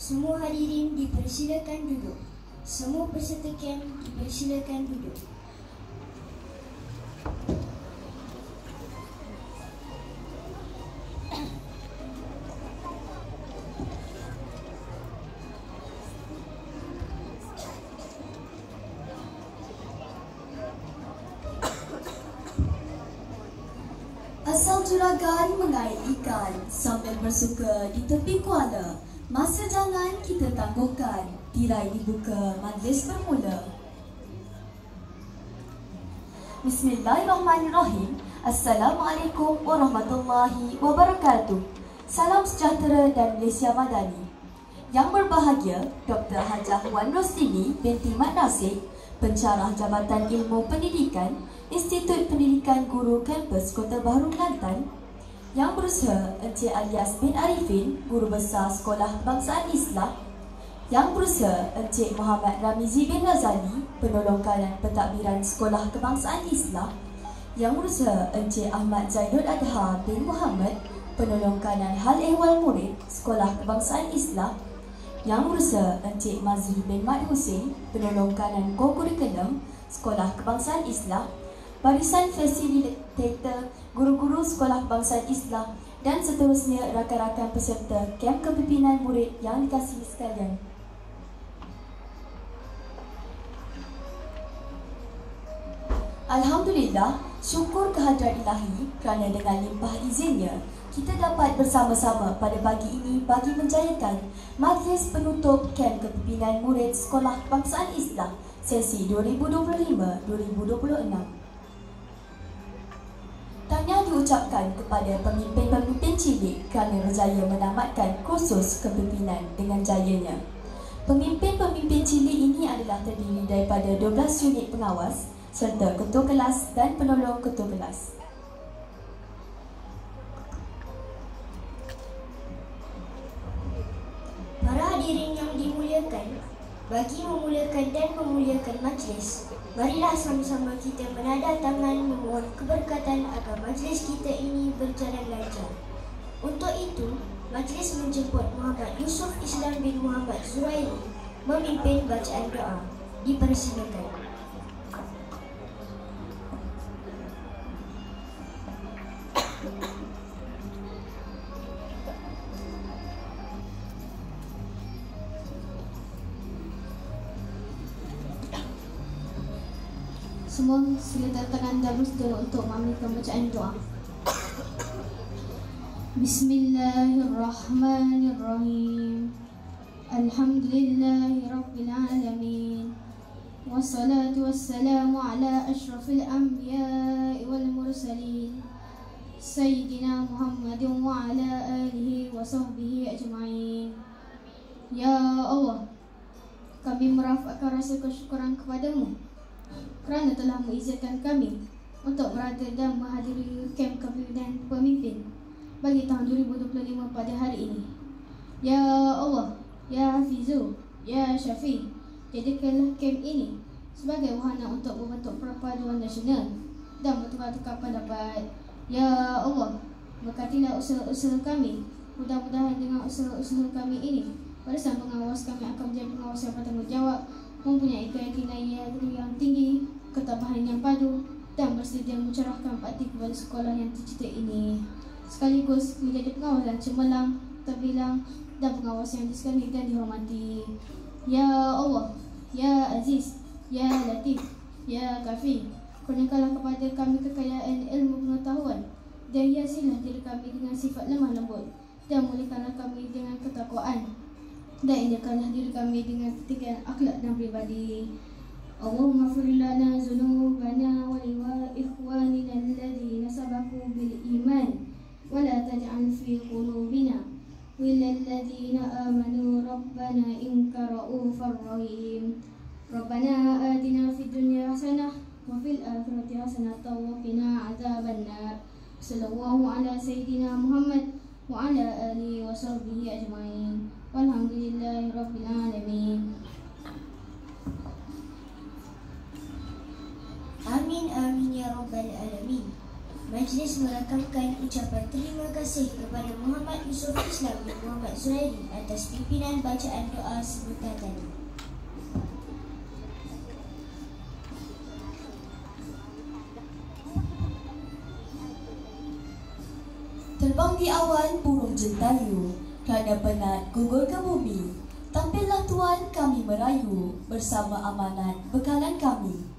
Semua hadirin dipersilakan duduk. Semua peserta kem dipersilakan duduk. Asal juragan mengait ikan sambil bersuka di tepi kuala. Masa jangan kita tangguhkan, tirai dibuka, majlis bermula. Bismillahirrahmanirrahim. Assalamualaikum warahmatullahi wabarakatuh. Salam sejahtera dan Malaysia Madani. Yang berbahagia, Dr. Hajah Wan Rostini binti Mat Nasir, Pensyarah Jabatan Ilmu Pendidikan, Institut Pendidikan Guru Kampus Kota Bahru Kelantan. Yang berusaha Encik Alias bin Arifin, Guru Besar Sekolah Kebangsaan Islam. Yang berusaha Encik Muhammad Ramizi bin Razali, Penolong Kanan Pentadbiran Sekolah Kebangsaan Islam. Yang berusaha Encik Ahmad Zaidul Adha bin Muhammad, Penolong Kanan Hal Ehwal Murid Sekolah Kebangsaan Islam. Yang berusaha Encik Mazri bin Mat Hussein, Penolong Kanan Co-Kurikulum Sekolah Kebangsaan Islam. Barisan fasilitator guru-guru Sekolah Kebangsaan Islam dan seterusnya rakan-rakan peserta kem kepimpinan murid yang dikasihi sekalian. Alhamdulillah, syukur kehadrat ilahi kerana dengan limpah izinnya kita dapat bersama-sama pada pagi ini bagi menjayakan majlis penutup kem kepimpinan murid Sekolah Kebangsaan Islam sesi 2025-2026. Tahniah diucapkan kepada pemimpin-pemimpin cilik kerana berjaya menamatkan kursus kepimpinan dengan jayanya. Pemimpin-pemimpin cilik ini adalah terdiri daripada 12 unit pengawas serta ketua kelas dan penolong ketua kelas. Para hadirin yang dimuliakan, bagi memulakan dan memuliakan majlis, marilah sama-sama kita menada tangan memohon keberkatan agar majlis kita ini berjalan lancar. Untuk itu, majlis menjemput Muhammad Yusuf Islam bin Muhammad Zuhairi memimpin bacaan doa. Dipersilakan. Semua sila tangan dan bersedia untuk mengamalkan bacaan doa. Bismillahirrahmanirrahim. Alhamdulillahirabbil alamin. Wassalatu wassalamu ala asyrafil anbiya'i wal mursalin. Sayyidina Muhammadin wa ala alihi wa sahbihi ajma'in. Ya Allah, kami merafakkan rasa kesyukuran kepadamu kerana telah mengizinkan kami untuk berada dan menghadiri kem kepimpinan pemimpin bagi tahun 2025 pada hari ini. Ya Allah, Ya Hafizu, Ya Syafi, jadikanlah kem ini sebagai wahana untuk membentuk perpaduan nasional dan bertukar-tukar pendapat. Ya Allah, berkatilah usaha-usaha kami. Mudah-mudahan dengan usaha-usaha kami ini, barisan pengawas kami akan menjadi pengawas yang bertanggungjawab, mempunyai keyakinan yang tinggi, ketabahan yang padu dan bersedia mencerahkan bakti kepada sekolah yang tercita ini, sekaligus menjadi pengawas yang cemerlang, terbilang dan pengawas yang disekani dan dihormati. Ya Allah, Ya Aziz, Ya Latif, Ya Kafi, kurniakanlah kepada kami kekayaan ilmu pengetahuan dan hiasilah diri kami dengan sifat lemah lembut dan mulakanlah kami dengan ketakwaan dan indahkanlah diri kami dengan ketinggian akhlak dan pribadi. Allahumma fir lana dzunubana wa li ikhwanina alladhina sabaqu bil iman wa la taj'al fi qulubina ghillan ladzina amanu rabbana innaka ra'ufur rahim. Rabbana atina fid dunya hasanah wa fil akhirati hasanah wa qina adzabannar. Sallallahu ala sayyidina Muhammad wa ala alihi wa sahbihi ajma'in. Walhamdulillahirabbil alamin. Amin amin ya rabbal alamin. Majlis merakamkan ucapan terima kasih kepada Muhammad Yusof Islam bin Muhammad Zurairi atas pimpinan bacaan doa sebentar tadi. Terbang di awan burung jentayu, kerana penat gugur ke bumi. Tampillah Tuan kami merayu, bersama amanat bekalan kami.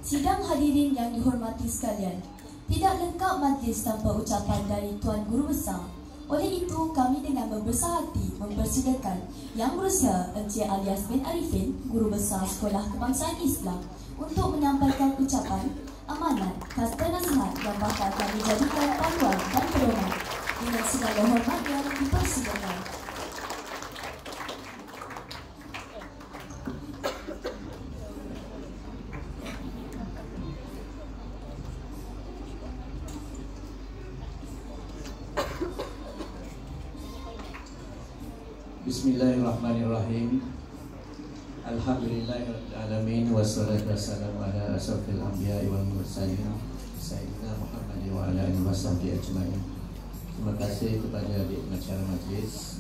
Sidang hadirin yang dihormati sekalian, tidak lengkap majlis tanpa ucapan dari Tuan Guru Besar. Oleh itu, kami dengan berbesar hati mempersilakan Yang Berusia Encik Alias bin Arifin, Guru Besar Sekolah Kebangsaan Islam, untuk menyampaikan ucapan amanat kata nasihat yang bakal kami jadikan panduan dan pedoman. Dengan segala hormat yang dipersilakan. Bismillahirrahmanirrahim. Alhamdulillahirrahmanirrahim. Wassalatu wassalamu ala asrafil anbiya'i wal mursalin Sayyidina Muhammad wa ala alihi wasahbihi ajma'in. Terima kasih kepada adik pengacara majlis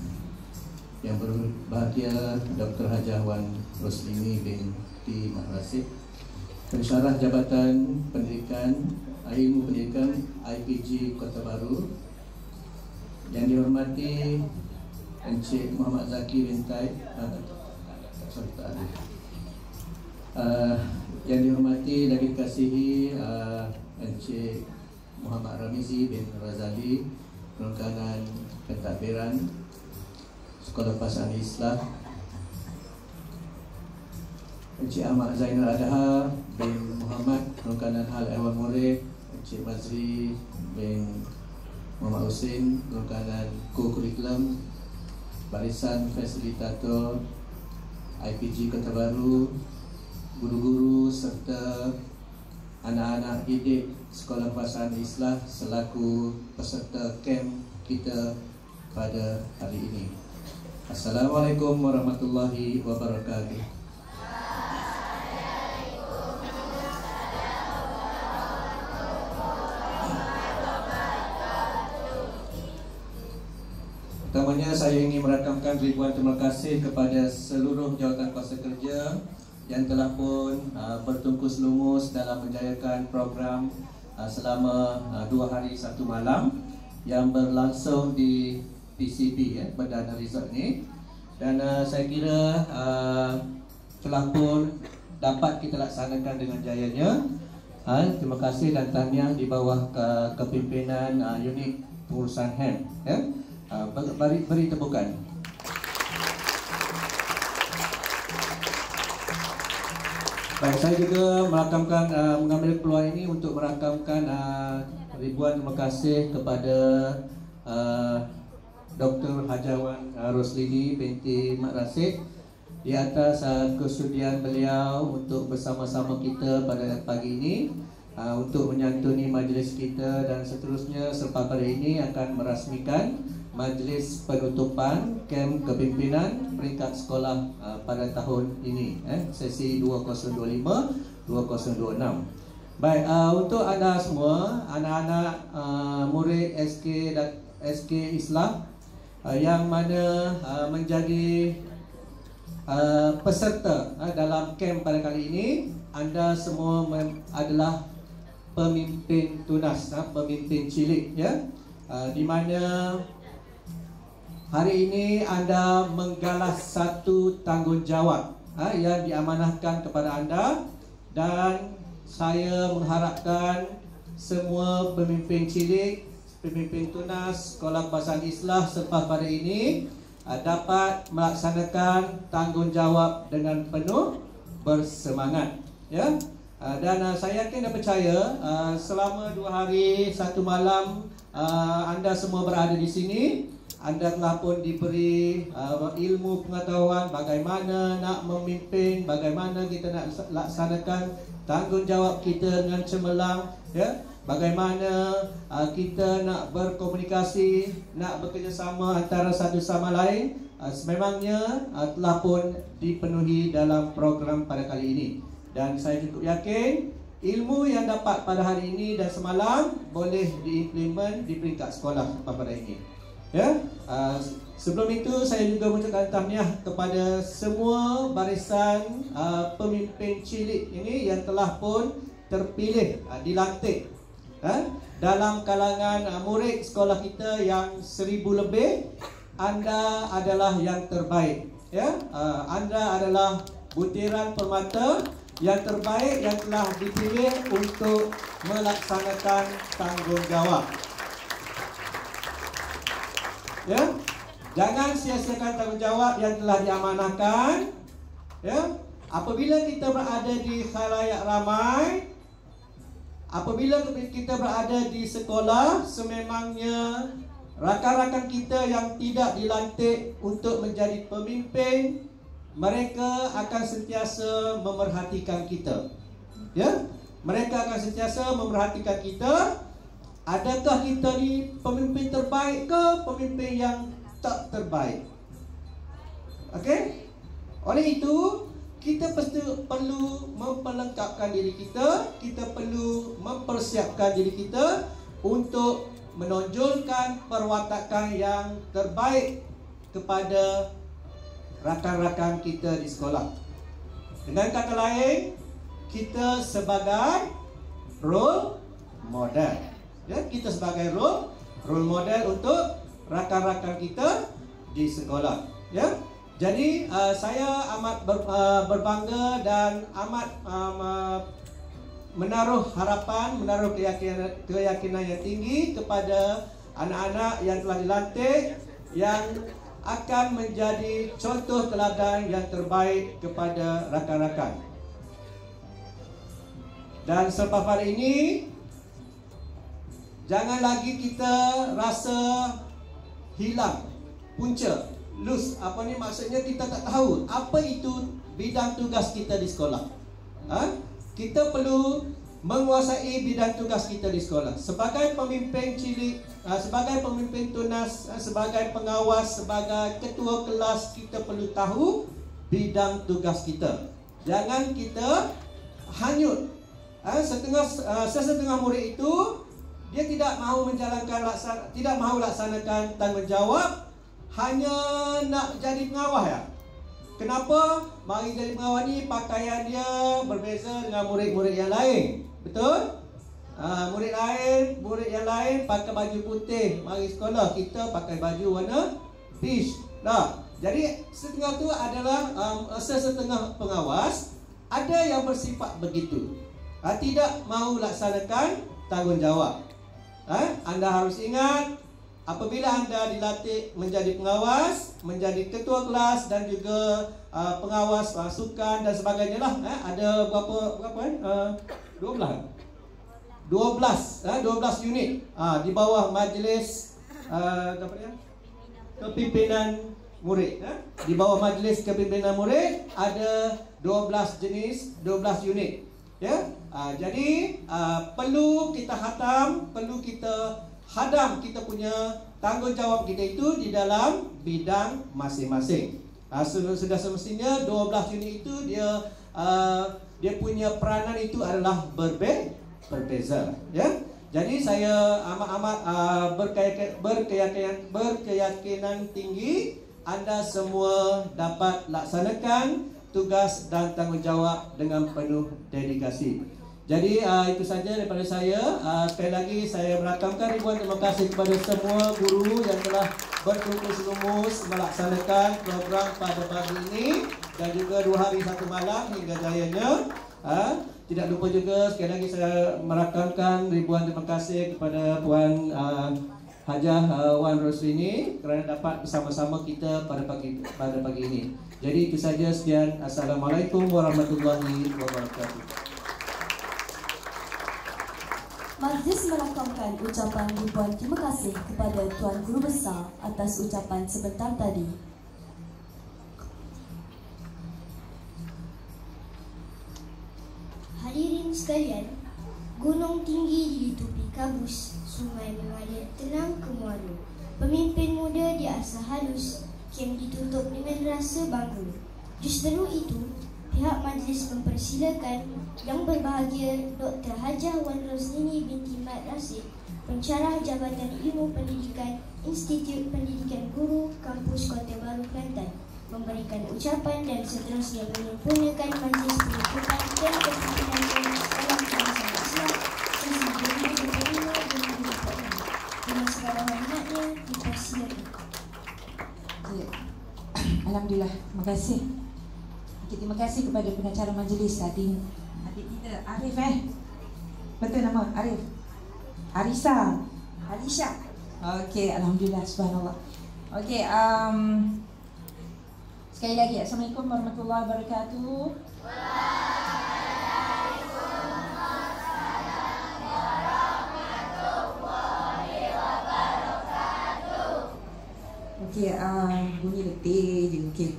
yang berbahagia Dr. Hajah Wan Roslini binti Mak Rasid, Pensyarah Jabatan Pendidikan Ilmu Pendidikan IPG Kota Baru, yang dihormati Encik Muhammad Zaki binti yang dihormati dan dikasihi Encik Muhammad Ramizi bin Razali, Perengkanan Pentadbiran Sekolah Kebangsaan Islam, Encik Ahmad Zainal Adha bin Muhammad, Perengkanan Hal Ehwal Murid, Encik Mazri bin Muhammad Husin, Perengkanan Co-Curriculum, Barisan Fasilitator IPG Kota Baru, guru-guru serta anak-anak didik Sekolah Kebangsaan Islam selaku peserta kem kita pada hari ini. Assalamualaikum warahmatullahi wabarakatuh. Pertamanya saya ingin merakamkan ribuan terima kasih kepada seluruh jawatan kuasa kerja yang telah pun bertungkus lumus dalam menjayakan program selama 2 hari 1 malam yang berlangsung di PCB, Perdana Resort ni. Dan saya kira telah pun dapat kita laksanakan dengan jayanya. Terima kasih dan tahniah di bawah kepimpinan unit pengurusan HAM. Beri tepukan. Baik, saya juga merakamkan mengambil peluang ini untuk merakamkan ribuan terima kasih kepada Dr. Hajah Wan Roslini binti Mak Rasid di atas kesudian beliau untuk bersama-sama kita pada pagi ini untuk menyantuni majlis kita, dan seterusnya selepas pada ini akan merasmikan majlis penutupan kem kepimpinan peringkat sekolah pada tahun ini, sesi 2025-2026. Baik, untuk anda semua, anak-anak murid SK dan SK Islam yang mana menjadi peserta dalam kem pada kali ini, anda semua adalah pemimpin tunas, pemimpin cilik, di mana hari ini anda menggalas satu tanggungjawab yang diamanahkan kepada anda, dan saya mengharapkan semua pemimpin cilik, pemimpin tunas Sekolah Kebangsaan Islam selepas pada ini dapat melaksanakan tanggungjawab dengan penuh bersemangat, dan saya yakin dan percaya selama 2 hari 1 malam anda semua berada di sini, anda telah pun diberi ilmu pengetahuan bagaimana nak memimpin, bagaimana kita nak laksanakan tanggungjawab kita dengan cemerlang, bagaimana kita nak berkomunikasi, nak bekerjasama antara satu sama lain. Sememangnya telah pun dipenuhi dalam program pada kali ini, dan saya cukup yakin ilmu yang dapat pada hari ini dan semalam boleh diimplement di peringkat sekolah pada ini. Ya, sebelum itu saya juga mengucapkan tahniah kepada semua barisan pemimpin cilik ini yang telah pun terpilih, dilantik dalam kalangan murid sekolah kita yang 1000 lebih. Anda adalah yang terbaik. Ya, anda adalah butiran permata yang terbaik yang telah dipilih untuk melaksanakan tanggungjawab. Ya, jangan sia-siakan tanggungjawab yang telah diamanahkan. Ya, apabila kita berada di khalayak ramai, apabila kita berada di sekolah, sememangnya rakan-rakan kita yang tidak dilantik untuk menjadi pemimpin, mereka akan sentiasa memerhatikan kita. Ya, mereka akan sentiasa memerhatikan kita. Adakah kita ni pemimpin terbaik ke pemimpin yang tak terbaik? Okey? Oleh itu, kita perlu memperlengkapkan diri kita. Kita perlu mempersiapkan diri kita untuk menonjolkan perwatakan yang terbaik kepada rakan-rakan kita di sekolah. Dengan kata lain, kita sebagai role model. Ya, kita sebagai role model untuk rakan-rakan kita di sekolah. Ya, jadi saya amat berbangga dan amat menaruh harapan, menaruh keyakinan yang tinggi kepada anak-anak yang telah dilantik, yang akan menjadi contoh teladan yang terbaik kepada rakan-rakan. Dan selepas hari ini, jangan lagi kita rasa hilang, punca, lose. Apa ni maksudnya? Kita tak tahu apa itu bidang tugas kita di sekolah. Kita perlu menguasai bidang tugas kita di sekolah. Sebagai pemimpin cilik, sebagai pemimpin tunas, sebagai pengawas, sebagai ketua kelas, kita perlu tahu bidang tugas kita. Jangan kita hanyut. Sesetengah murid itu dia tidak mahu tidak mahu laksanakan tanggungjawab, hanya nak jadi pengawas ya. Kenapa? Mari jadi pengawas ni pakaian dia berbeza dengan murid-murid yang lain. Betul? Murid yang lain pakai baju putih, mari sekolah kita pakai baju warna peach. Jadi setengah tu adalah sesetengah pengawas, ada yang bersifat begitu. Tidak mahu laksanakan tanggungjawab. Anda harus ingat, apabila anda dilatih menjadi pengawas, menjadi ketua kelas dan juga pengawas pasukan dan sebagainya lah, ada berapa 12 unit di bawah majlis kepimpinan murid. Di bawah majlis kepimpinan murid ada 12 jenis, 12 unit. Ya, jadi perlu kita hadam kita punya tanggungjawab kita itu di dalam bidang masing-masing. Sudah semestinya 12 unit itu dia punya peranan itu adalah berbeza. Ya, jadi saya amat berkeyakinan tinggi anda semua dapat laksanakan tugas dan tanggungjawab dengan penuh dedikasi. Jadi itu saja daripada saya. Sekali lagi saya merakamkan ribuan terima kasih kepada semua guru yang telah bertungkus-lumus melaksanakan program pada pagi ini dan juga 2 hari 1 malam hingga jayanya. Tidak lupa juga sekali lagi saya merakamkan ribuan terima kasih kepada Puan Hajah Wan Roslini kerana dapat bersama-sama kita pada pagi ini. Jadi itu saja, sekian. Assalamualaikum warahmatullahi wabarakatuh. Majlis merakamkan ucapan ribuan terima kasih kepada Tuan Guru Besar atas ucapan sebentar tadi. Hadirin sekalian, gunung tinggi ditutupi kabus, sungai mengalir tenang ke muara. Pemimpin muda diasah halus, kem ditutup dengan rasa bangga. Justeru itu, Pihak majlis mempersilakan Yang Berbahagia Dr. Hajah Wan Roslini binti Mat Rasid, Pensyarah Jabatan Ilmu Pendidikan Institut Pendidikan Guru Kampus Kota Baru Kelantan, memberikan ucapan dan seterusnya menyempurnakan majlis penyebutan dan perhimpunan dalam kawasan Islam sesi 2025-2026. Dengan segala hormatnya, dipersilakan. Alhamdulillah, terima kasih. Terima kasih kepada pengacara majlis adik kita Arif Betul nama Arif? Alisha. Okey, alhamdulillah, subhanallah. Okey, sekali lagi Assalamualaikum warahmatullahi wabarakatuh. Okey, bunyi letih je. Okey.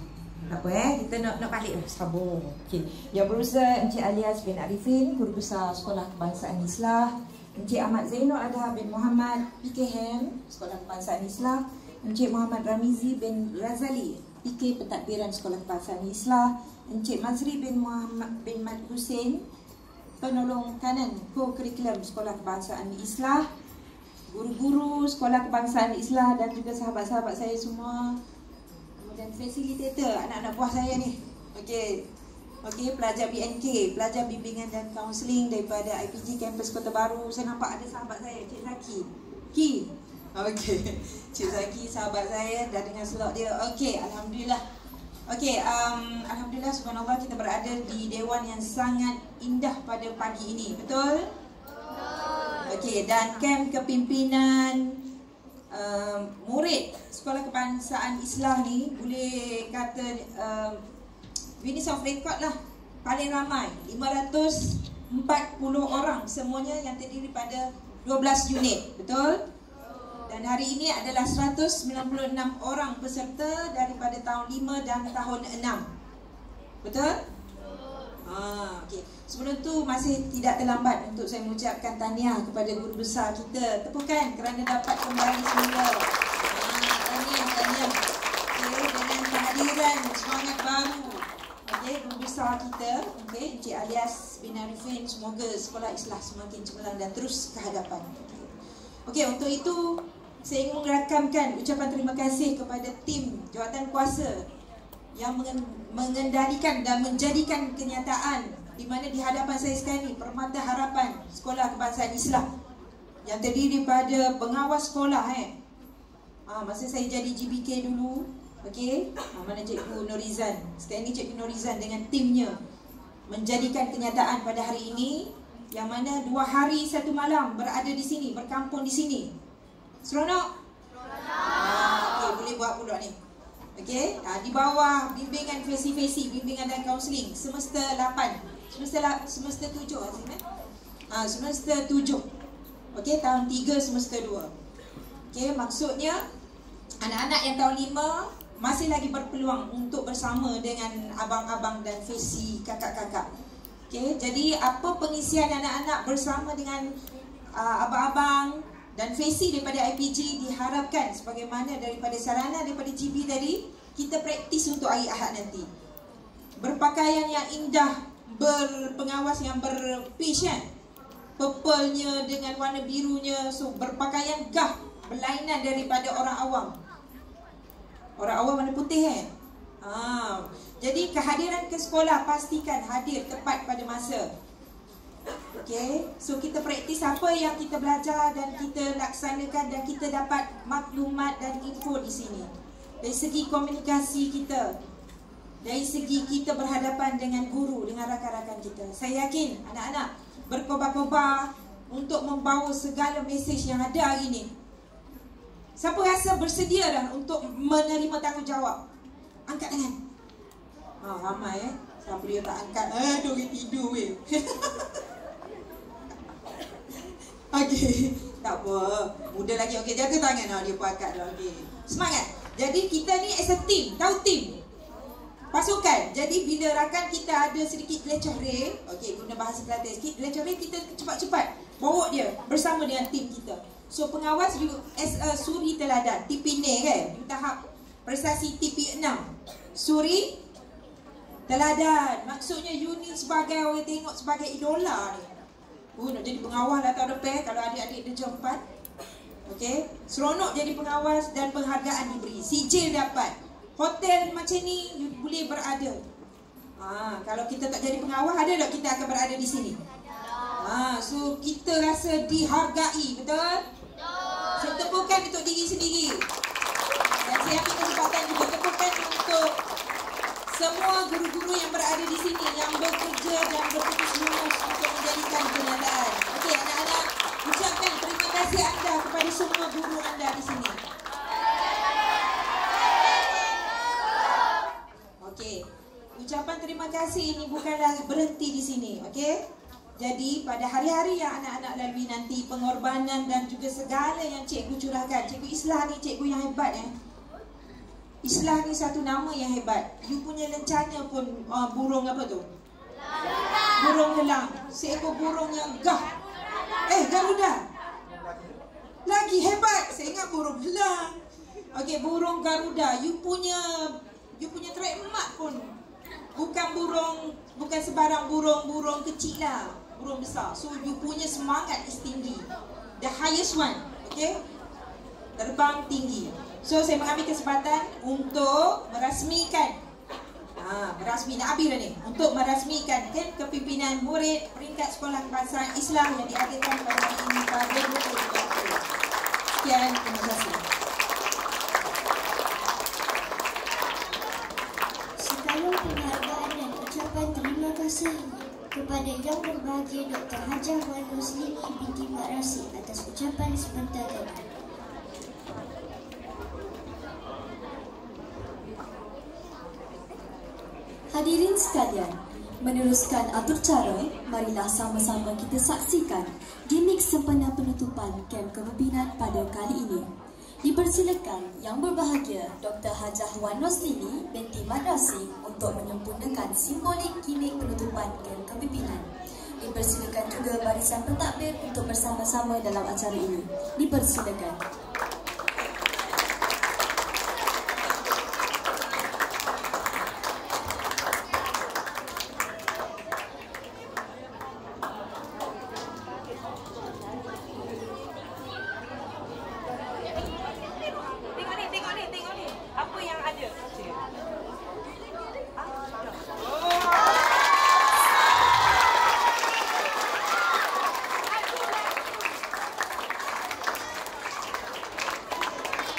Apa kita nak balik lah, sabar. Okey. Yang berusaha Encik Alias bin Arifin, Guru Besar Sekolah Kebangsaan Islah, Encik Ahmad Zainul Adha bin Muhammad PKM Sekolah Kebangsaan Islah, Encik Muhammad Ramizi bin Razali PK Pentadbiran Sekolah Kebangsaan Islah, Encik Mazri bin Muhammad bin Mat Hussein Penolong Kanan Co-Curriculum Sekolah Kebangsaan Islah, guru-guru Sekolah Kebangsaan Islah dan juga sahabat-sahabat saya semua, dan fasilitator anak-anak buah saya ni. Okey, pelajar BNK, pelajar bimbingan dan kaunseling daripada IPG Kampus Kota Baru. Saya nampak ada sahabat saya, Cik Zaki. Okey, Cik Zaki sahabat saya dah dengar slot dia. Okey, alhamdulillah. Okey, alhamdulillah, subhanallah, kita berada di dewan yang sangat indah pada pagi ini. Betul? Okey, dan kem kepimpinan murid Sekolah Kebangsaan Islah ni boleh kata Guinness of Record lah, paling ramai 540 orang, semuanya yang terdiri pada 12 unit. Betul? Dan hari ini adalah 196 orang peserta daripada tahun 5 dan tahun 6. Betul? Okay. Sebelum tu masih tidak terlambat untuk saya mengucapkan tahniah kepada guru besar kita. Tepukan kerana dapat kembali semula. Tahniah. Okay, dengan kehadiran semangat baru. Okay, guru besar kita, Encik Alias bin Arifin, semoga Sekolah Islah semakin cemerlang dan terus ke hadapan. Okay, untuk itu saya ingin merakamkan ucapan terima kasih kepada tim jawatan kuasa yang mengendalikan dan menjadikan kenyataan di mana di hadapan saya sekarang ni Permata Harapan Sekolah Kebangsaan Islah yang terdiri pada pengawas sekolah. Masa saya jadi GBK dulu, mana Cikgu Norizan. Sekarang ni Cikgu Norizan dengan timnya menjadikan kenyataan pada hari ini, yang mana 2 hari 1 malam berada di sini, berkampung di sini. Seronok? Boleh buat pula ni. Di bawah bimbingan fesi-fesi, bimbingan dan kaunseling semester 8. Semester 7 semester 7. Tahun 3 semester 2. Maksudnya anak-anak yang tahun 5 masih lagi berpeluang untuk bersama dengan abang-abang dan fesi kakak-kakak. Jadi apa pengisian anak-anak bersama dengan abang-abang dan fesi daripada IPG diharapkan sebagaimana daripada sarana daripada GB tadi, kita praktis untuk hari Ahad nanti. Berpakaian yang indah, berpengawas yang berpeach purple-nya dengan warna birunya, so berpakaian gah, berlainan daripada orang awam. Orang awam warna putih Jadi kehadiran ke sekolah pastikan hadir tepat pada masa. So kita praktis apa yang kita belajar dan kita laksanakan, dan kita dapat maklumat dan info di sini. Dari segi komunikasi kita, dari segi kita berhadapan dengan guru, dengan rakan-rakan kita, saya yakin anak-anak berkobar-kobar untuk membawa segala mesej yang ada hari ini. Siapa rasa bersedia dah untuk menerima tanggungjawab? Angkat tangan. Ramai siapa dia tak angkat? Dia tidur weh. Tak apa, muda lagi. Jaga tangan dia pun angkat dah. Semangat. Jadi kita ni as a team, tahu team? Pasukan. Jadi bila rakan kita ada sedikit leceh, guna bahasa Kelantan sikit, leceh, kita cepat-cepat bawa dia bersama dengan tim kita. So pengawas you as a suri teladan, TP ni di tahap prestasi TP 6. Suri Teladan. Maksudnya you ni sebagai orang tengok sebagai idola ni. Nak jadi pengawal atau depan kalau adik-adik darjah 4. Okey. Seronok jadi pengawas dan penghargaan diberi. Sijil dapat. Hotel macam ni you boleh berada. Kalau kita tak jadi pengawal, ada tak kita akan berada di sini? So kita rasa dihargai, betul? So tepukan untuk diri sendiri. Dan saya ambil kesempatan juga tepukan untuk semua guru-guru yang berada di sini yang bekerja dan berputus lulus untuk menjadikan kenyataan. Okey, anak-anak, ucapkan terima kasih anda kepada semua guru anda di sini. Okey, ucapan terima kasih ini bukanlah berhenti di sini, okey? Jadi pada hari-hari yang anak-anak lalui nanti, pengorbanan dan juga segala yang cikgu curahkan. Cikgu Islah ni cikgu yang hebat Islah ni satu nama yang hebat. You punya lencana pun burung apa tu? Burung gelang. Seekor burung yang Garuda. Lagi hebat. Saya ingat burung gelang. Okey, burung Garuda. You punya trademark pun bukan sebarang burung kecil lah. Burung besar. So you punya semangat is tinggi. The highest one. Okay? Terbang tinggi. So saya mengambil kesempatan untuk merasmikan nak habis dah ni. Untuk merasmikan kepimpinan murid peringkat sekolah kebangsaan Islam yang diadakan pada hari ini pada 23 April. Sekian, terima kasih. Sekarang penghargaan dan ucapan terima kasih kepada Yang Berbahagia Dr. Hajah Wan Roslini binti Mak Rasid atas ucapan sebentar tadi. Hadirin sekalian, meneruskan atur cara, marilah sama-sama kita saksikan gimik sempena penutupan kem kepimpinan pada kali ini. Dipersilakan Yang Berbahagia Dr. Hajah Wan Roslini binti Mat Rasid untuk menyempurnakan simbolik gimik penutupan kem kepimpinan. Dipersilakan juga barisan pentadbir untuk bersama-sama dalam acara ini. Dipersilakan.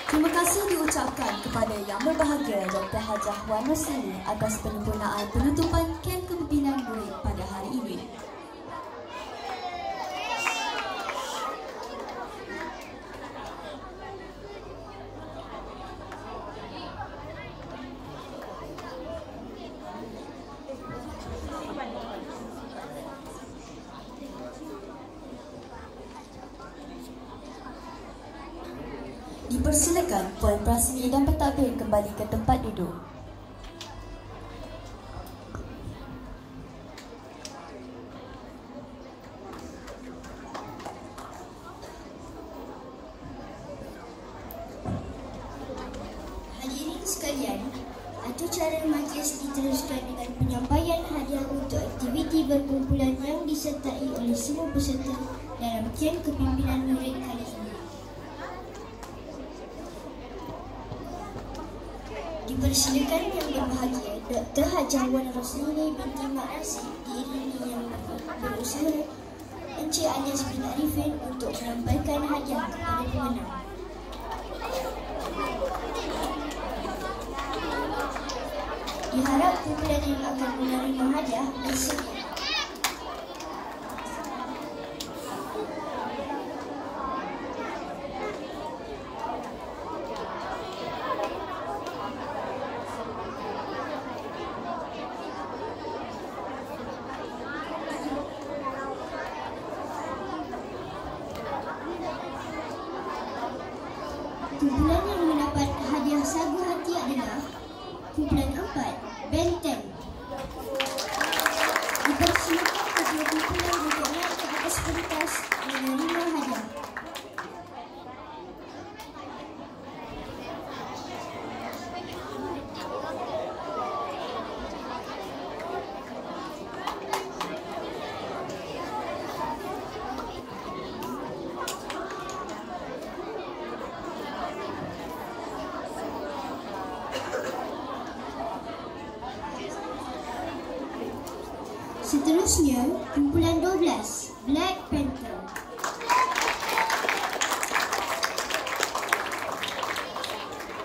Terima kasih diucapkan kepada Yang Berbahagia Dr. Hajah Wan Roslini atas penyempurnaan penutupan kem kepimpinan murid pada hari ini. Dipersilakan Puan Prasmi dan pentadbir kembali ke tempat duduk. Hadirin sekalian, atur cara majlis diteruskan dengan penyampaian hadiah untuk aktiviti berkumpulan yang disertai oleh semua peserta dalam kem kepimpinan murid kali ini. Dipersilakan Yang Berbahagia Dr. Hajah Wan Roslini binti Mak Rasid diiringi yang berusaha Encik Alias bin Arifin untuk menyampaikan hadiah kepada pemenang. Diharap kumpulan yang akan menerima hadiah bersedia. Kumpulan yang mendapat hadiah sagu hati adalah kumpulan 4, Benteng. Seterusnya, kumpulan 12, Black Panther.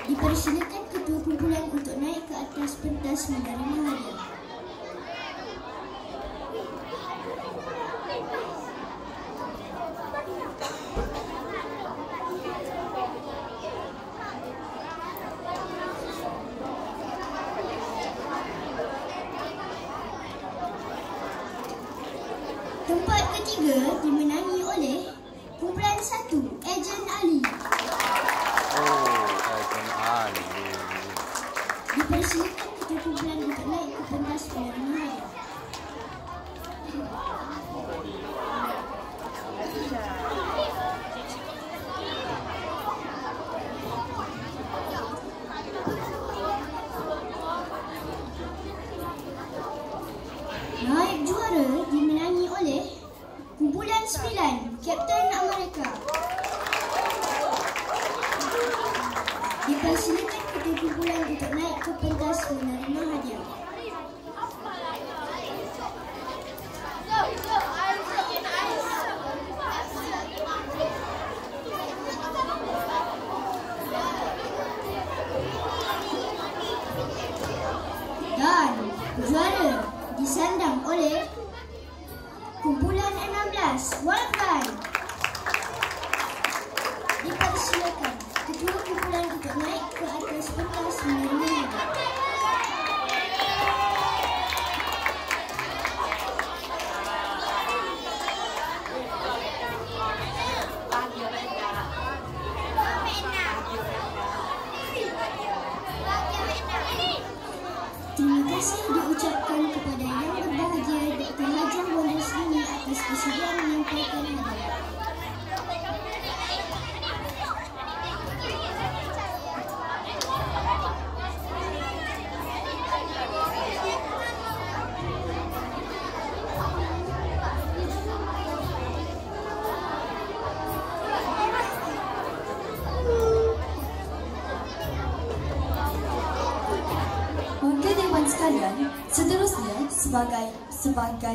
Dipersilakan ketua kumpulan untuk naik ke atas pentas menerima hadiah. Tempat ketiga dimenangi oleh kumpulan 1, Ejen Ali. Ejen Ali. Dipersilakan ketua kumpulan untuk naik ke pentas penerima hadiah. Naib juara dimenangi oleh kumpulan 9, Kapten Amerika. Dipersilakan ketua kumpulan untuk naik ke pentas menerima hadiah. Dan juara disandang oleh kumpulan 16, Wildlife. Dipersilakan ketua kumpulan untuk naik ke atas pentas menerima hadiah. Terima kasih diucapkan kepada yang berbahagia Dr. Hajah Wan Roslini atas kesediaan menyampaikan hadiah. Sekalian, seterusnya sebagai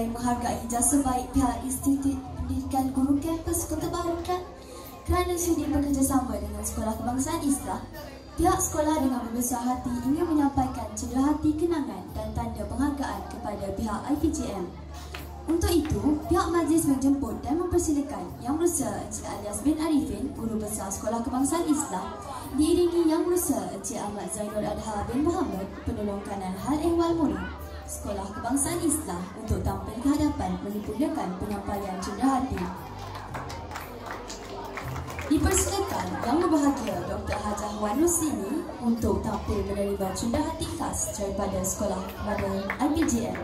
menghargai jasa baik pihak Institut Pendidikan Guru Kampus Kota Baru kerana sudi bekerjasama dengan Sekolah Kebangsaan Islam, pihak sekolah dengan berbesar hati ingin menyampaikan cenderahati kenangan dan tanda penghargaan kepada pihak IPJM. Untuk itu, pihak majlis menjemput dan mempersilakan Yang Berusaha Encik Alias bin Arifin, Guru Besar Sekolah Kebangsaan Islam, diiringi Yang Berusaha Encik Ahmad Zainul Adha bin Muhammad, Penolong Kanan Hal Ehwal Murid Sekolah Kebangsaan Islam untuk tampil ke hadapan menyempurnakan penyampaian cenderahati. Dipersilakan Yang Berbahagia Dr. Hajah Wan Roslini untuk tampil menerima cenderahati khas daripada Sekolah kepada IPJM.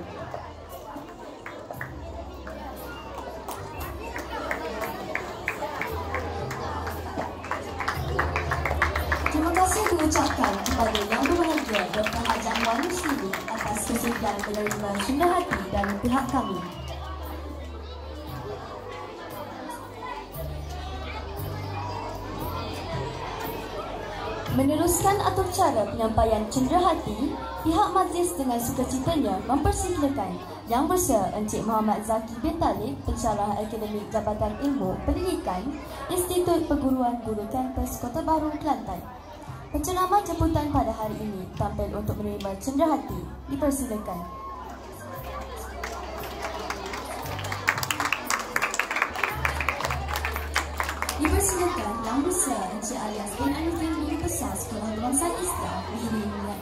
Diucapkan kepada Yang Berbahagia Dr. Hajah Wan Roslini atas kesediaan menerima cenderahati dari pihak kami. Meneruskan atur cara penyampaian cenderahati, pihak majlis dengan sukacitanya mempersilakan Yang Berusaha Encik Muhammad Zaki bin Talib, Pensyarah Akademik Jabatan Ilmu Pendidikan, Institut Perguruan Guru Kampus Kota Baru, Kelantan. Penceramah jemputan pada hari ini tampil untuk menerima cenderahati. Dipersilakan. Dipersilakan Yang Berusaha Encik Alias bin Arifin, Guru Besar Sekolah Kebangsaan Islam, diiringi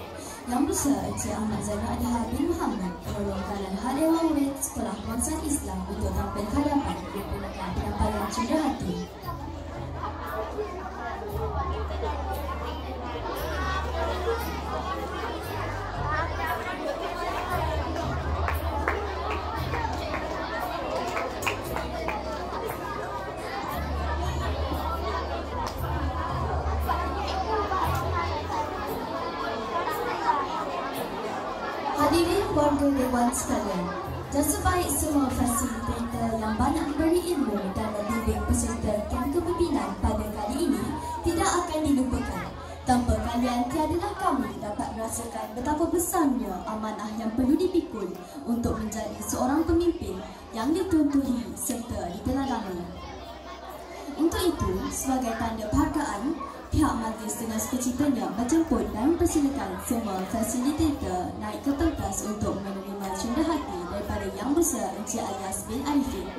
Yang Berusaha Encik Ahmad Zainul Adha bin Muhammad, Penolong Kanan Hal Ehwal Murid Sekolah Kebangsaan Islam untuk tampil ke hadapan menggunakan penyampaian cenderahati. Hadirin warga Dewan sekalian, jasa baik semua fasilitator yang banyak memberi ilmu dan membimbing peserta kem kepimpinan pada kali ini tidak akan dilupakan. Tanpa kalian tiadalah kami dapat merasakan betapa besarnya amanah yang perlu dipikul untuk menjadi seorang pemimpin yang dituntuni serta diteladani. Untuk itu, sebagai tanda penghargaan, pihak majlis dengan sukacitanya menjemput dan mempersilakan semua fasilitator naik ke pentas untuk menerima cendedah hati daripada Yang Besar Encik Alias bin Arifin.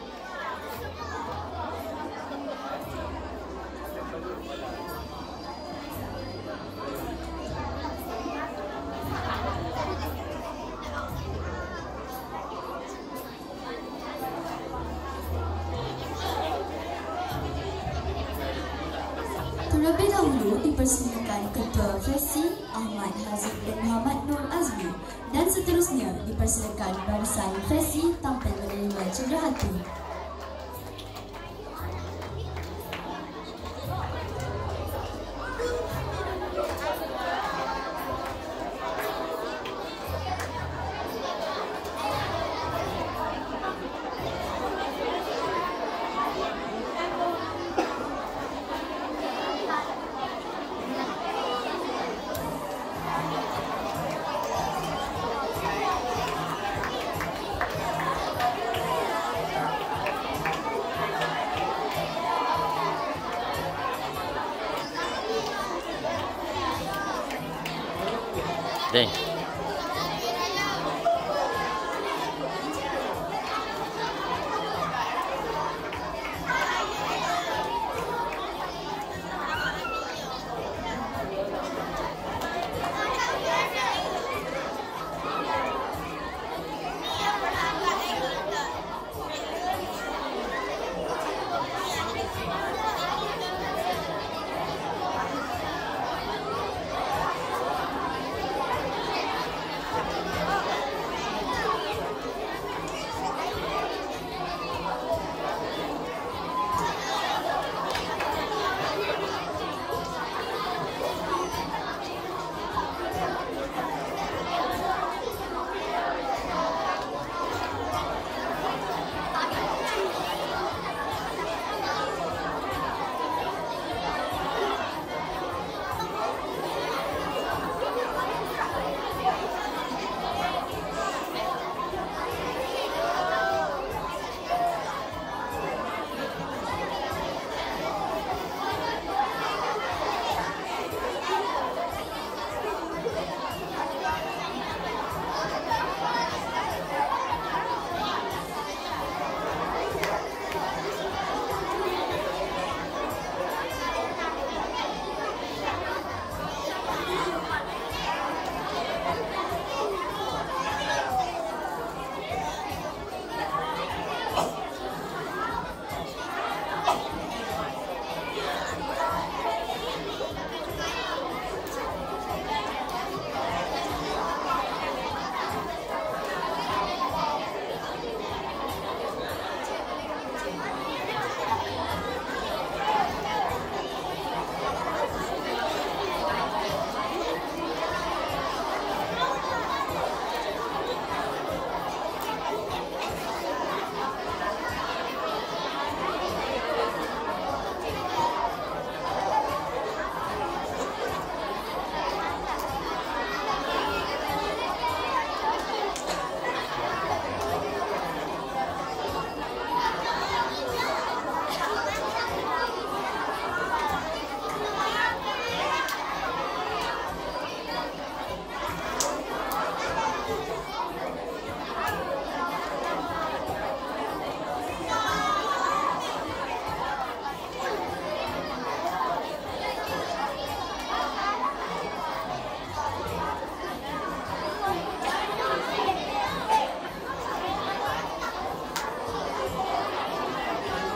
Terlebih dahulu dipersilakan Ketua Fesi Ahmad Hazib bin Muhammad Nur Azmi dan seterusnya dipersilakan barisan Fesi tampil menerima cendedah hati. Deng.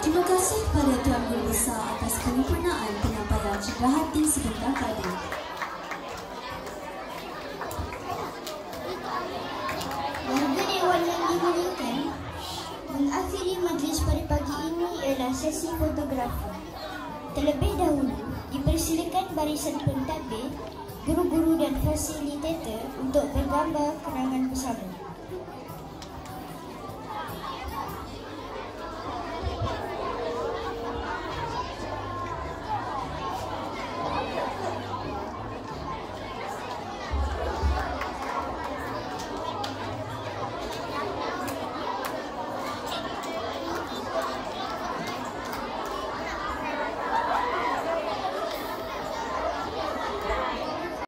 Terima kasih pada Tuan Guru Besar atas penyempurnaan penyampaian cendedah hati sebentar tadi. Warga Dewan yang dimuliakan, mengakhiri majlis pada pagi ini ialah sesi fotografi. Terlebih dahulu, dipersilakan barisan pentadbir, guru-guru dan fasilitator untuk bergambar kenangan bersama.